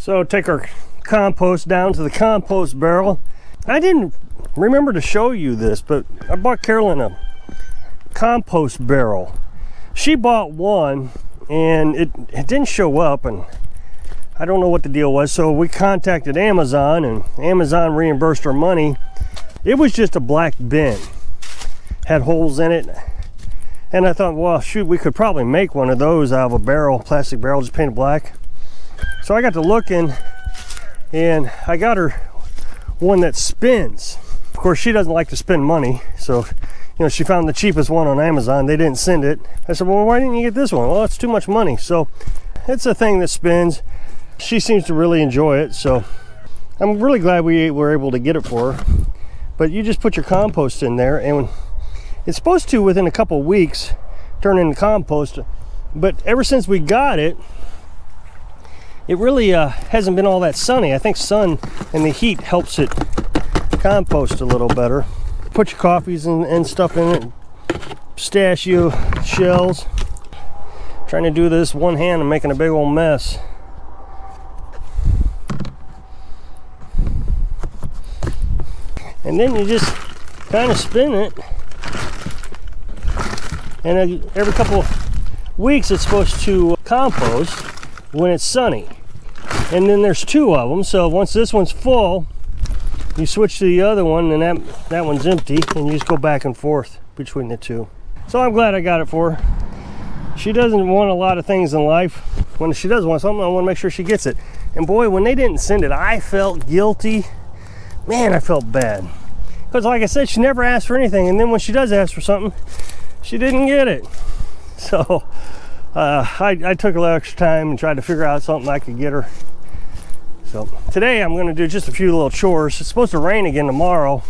So take our compost down to the compost barrel. I didn't remember to show you this, but I bought Carolyn a compost barrel. She bought one and it didn't show up, and I don't know what the deal was. So we contacted Amazon, and Amazon reimbursed our money. It was just a black bin, had holes in it. And I thought, well, shoot, we could probably make one of those out of a barrel, plastic barrel, just painted black. So I got to looking, and I got her one that spins. Of course, she doesn't like to spend money, so she found the cheapest one on Amazon. They didn't send it. I said, well, why didn't you get this one? Well, it's too much money. So it's a thing that spins. She seems to really enjoy it, so I'm really glad we were able to get it for her. But you just put your compost in there, and it's supposed to, within a couple weeks, turn into compost. But ever since we got it, it really hasn't been all that sunny. I think sun and the heat helps it compost a little better. Put your coffees and stuff in it, pistachio shells. Trying to do this one hand and making a big old mess. And then you just kind of spin it, and every couple of weeks it's supposed to compost when it's sunny. And then there's two of them, so once this one's full, you switch to the other one, and that one's empty, and you just go back and forth between the two. So I'm glad I got it for her. She doesn't want a lot of things in life. When she does want something, I want to make sure she gets it. And boy, when they didn't send it, I felt guilty. Man, I felt bad. Because like I said, she never asked for anything, and then when she does ask for something, she didn't get it. So I took a little extra time and tried to figure out something I could get her. So today I'm going to do just a few little chores. It's supposed to rain again tomorrow.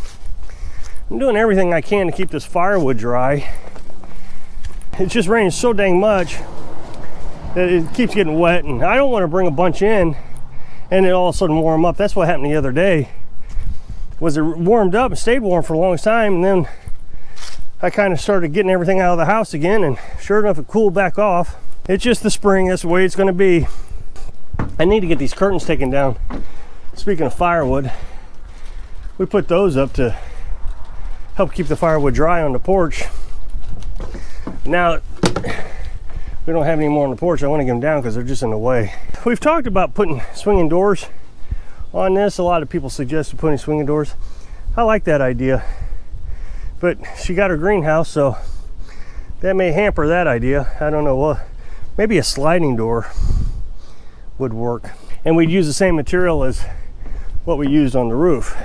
I'm doing everything I can to keep this firewood dry. It's just raining so dang much that it keeps getting wet, and I don't want to bring a bunch in and it all of a sudden warm up. That's what happened the other day. Was it warmed up and stayed warm for a long time, and then I kind of started getting everything out of the house again, and sure enough, it cooled back off. It's just the spring. That's the way it's going to be. I need to get these curtains taken down. Speaking of firewood, we put those up to help keep the firewood dry on the porch. Now we don't have any more on the porch. I want to get them down because they're just in the way. We've talked about putting swinging doors on this. A lot of people suggested putting swinging doors. I like that idea, but she got her greenhouse, so that may hamper that idea. I don't know. Well, maybe a sliding door would work, and we'd use the same material as what we used on the roof,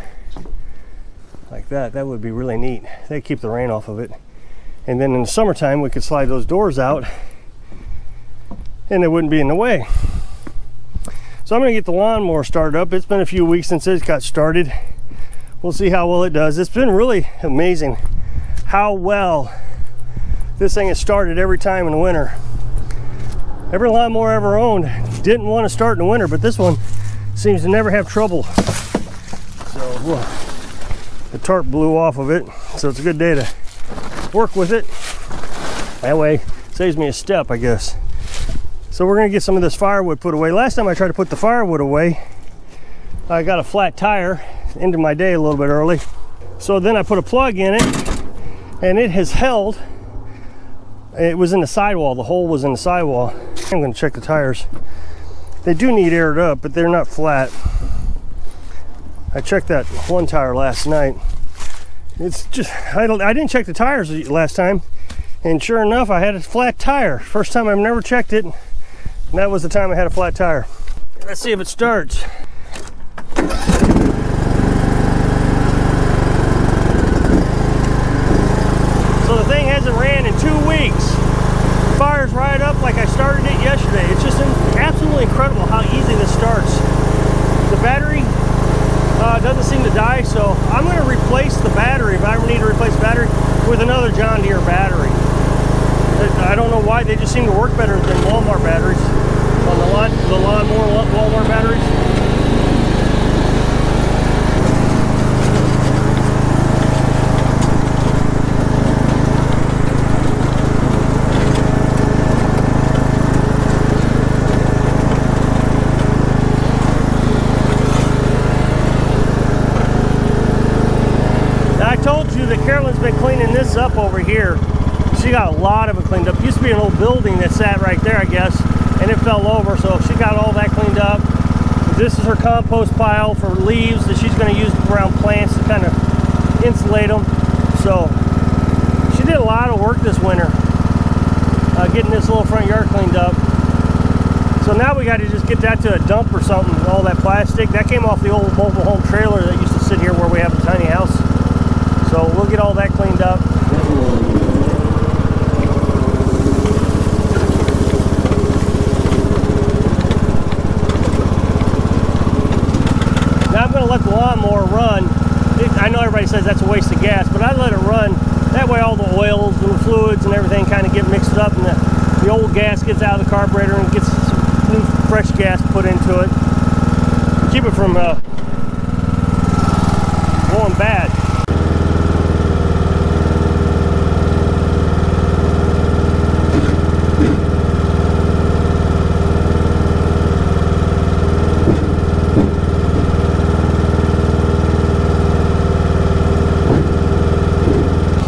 like that. That would be really neat. They'd keep the rain off of it, and then in the summertime we could slide those doors out and they wouldn't be in the way. So I'm going to get the lawnmower started up. It's been a few weeks since it got started. We'll see how well it does. It's been really amazing how well this thing has started every time in the winter. Every lawnmower I ever owned didn't want to start in the winter, but this one seems to never have trouble. So the tarp blew off of it, so it's a good day to work with it. That way saves me a step, I guess. So we're gonna get some of this firewood put away. Last time I tried to put the firewood away, I got a flat tire, ended my day a little bit early. So then I put a plug in it, and it has held. It was in the sidewall. The hole was in the sidewall. I'm gonna check the tires. They do need aired up, but they're not flat. I checked that one tire last night. It's just, I didn't check the tires last time, and sure enough, I had a flat tire. First time I've never checked it. And that was the time I had a flat tire. Let's see if it starts. So the thing hasn't ran in 2 weeks. The fire's right up like I started it yesterday. It's just absolutely incredible how easy this starts. The battery doesn't seem to die, so I'm going to replace the battery, if I ever need to replace the battery, with another John Deere battery. I don't know why, they just seem to work better than Walmart batteries. On the lawnmower Walmart batteries. this up over here. She got a lot of it cleaned up. It used to be an old building that sat right there, I guess, and it fell over, so she got all that cleaned up. This is her compost pile for leaves that she's going to use around plants to kind of insulate them. So she did a lot of work this winter getting this little front yard cleaned up. So now we got to just get that to a dump or something. All that plastic that came off the old mobile home trailer that used to sit here where we have a tiny house. So we'll get all that cleaned up. Now I'm going to let the lawnmower run. I know everybody says that's a waste of gas, but I let it run. That way all the oils and the fluids and everything kind of get mixed up, and the old gas gets out of the carburetor and gets some new fresh gas put into it. Keep it from going bad.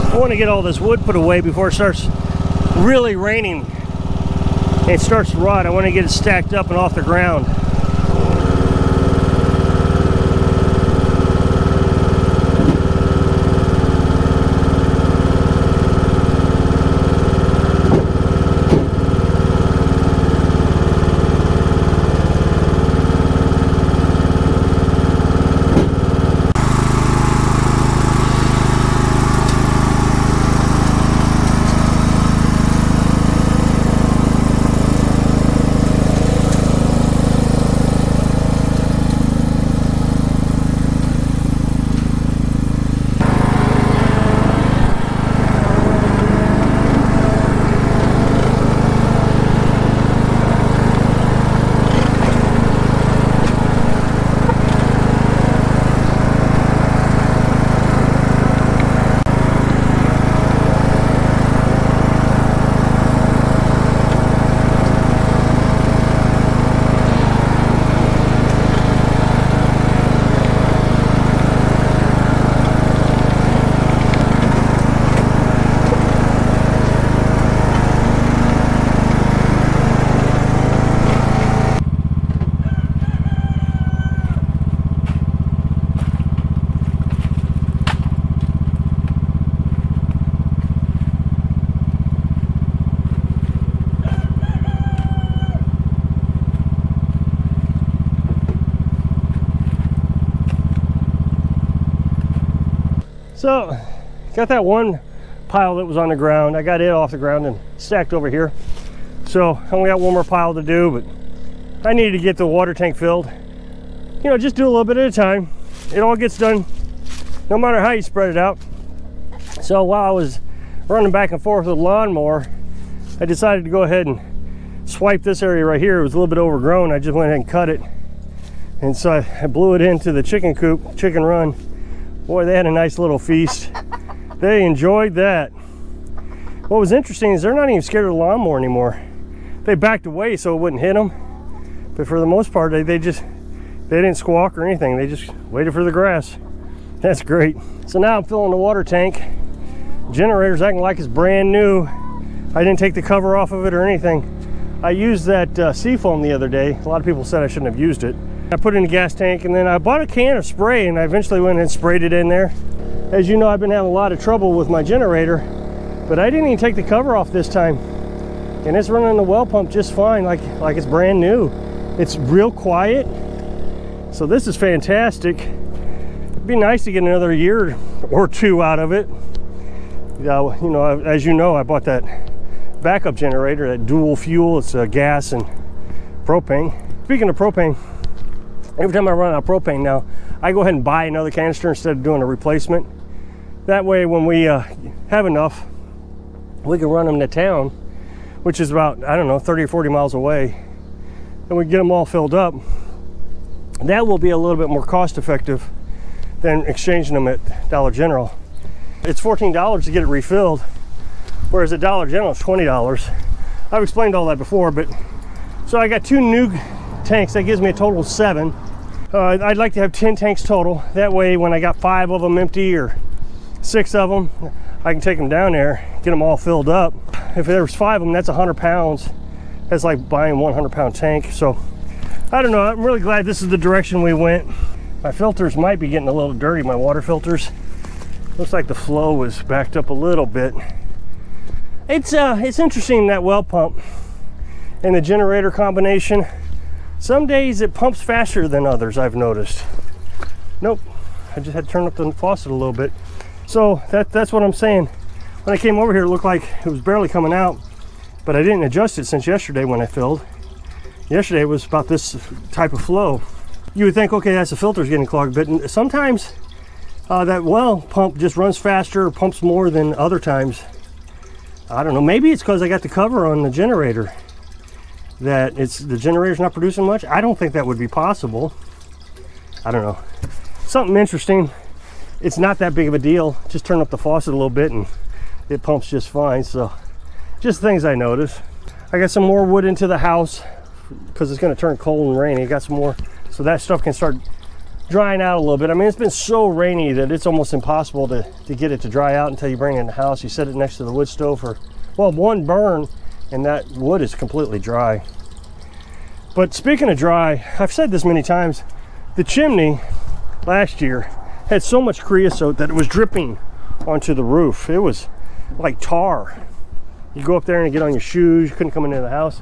I want to get all this wood put away before it starts really raining and it starts to rot. I want to get it stacked up and off the ground. So, got that one pile that was on the ground. I got it off the ground and stacked over here. So, I only got one more pile to do, but I needed to get the water tank filled. You know, just do a little bit at a time. It all gets done no matter how you spread it out. So, while I was running back and forth with the lawnmower, I decided to go ahead and swipe this area right here. It was a little bit overgrown. I just went ahead and cut it. And so I blew it into the chicken coop, chicken run. Boy, they had a nice little feast. They enjoyed that. What was interesting is they're not even scared of the lawnmower anymore. They backed away so it wouldn't hit them. But for the most part, they didn't squawk or anything. They just waited for the grass. That's great. So now I'm filling the water tank. Generator's acting like it's brand new. I didn't take the cover off of it or anything. I used that seafoam the other day. A lot of people said I shouldn't have used it. I put it in the gas tank, and then I bought a can of spray, and I eventually went and sprayed it in there. As you know, I've been having a lot of trouble with my generator, but I didn't even take the cover off this time. And it's running the well pump just fine, like it's brand new. It's real quiet. So this is fantastic. It'd be nice to get another year or two out of it. You know, as you know, I bought that backup generator, that dual fuel. It's gas and propane. Speaking of propane, every time I run out of propane now, I go ahead and buy another canister instead of doing a replacement. That way, when we have enough, we can run them to town, which is about, I don't know, 30 or 40 miles away, and we get them all filled up. That will be a little bit more cost effective than exchanging them at Dollar General. It's $14 to get it refilled, whereas at Dollar General it's $20. I've explained all that before, but so I got 2 new tanks. That gives me a total of 7. I'd like to have 10 tanks total. That way, when I got 5 of them empty or 6 of them, I can take them down there, get them all filled up. If there was 5 of them, that's 100 pounds. That's like buying 100-pound tank. So I don't know, I'm really glad this is the direction we went. My filters might be getting a little dirty, my water filters. Looks like the flow was backed up a little bit. It's interesting, that well pump and the generator combination. Some days it pumps faster than others, I've noticed. Nope, I just had to turn up the faucet a little bit. So that's what I'm saying. When I came over here, it looked like it was barely coming out, but I didn't adjust it since yesterday when I filled. Yesterday it was about this type of flow. You would think, okay, that's the filter's getting clogged, but sometimes that well pump just runs faster or pumps more than other times. I don't know, maybe it's because I got the cover on the generator, that the generator's not producing much. I don't think that would be possible. I don't know. Something interesting. It's not that big of a deal. Just turn up the faucet a little bit and it pumps just fine. So just things I noticed. I got some more wood into the house because it's going to turn cold and rainy. I got some more so that stuff can start drying out a little bit. I mean, it's been so rainy that it's almost impossible to get it to dry out until you bring it in the house. You set it next to the wood stove for, well, one burn and that wood is completely dry. But speaking of dry, I've said this many times, the chimney last year had so much creosote that it was dripping onto the roof. It was like tar. You go up there and get on your shoes, you couldn't come into the house.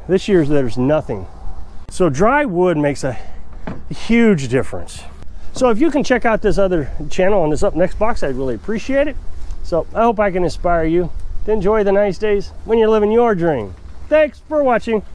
This year there's nothing. So dry wood makes a huge difference. So if you can check out this other channel on this up next box, I'd really appreciate it. So I hope I can inspire you to enjoy the nice days when you're living your dream. Thanks for watching.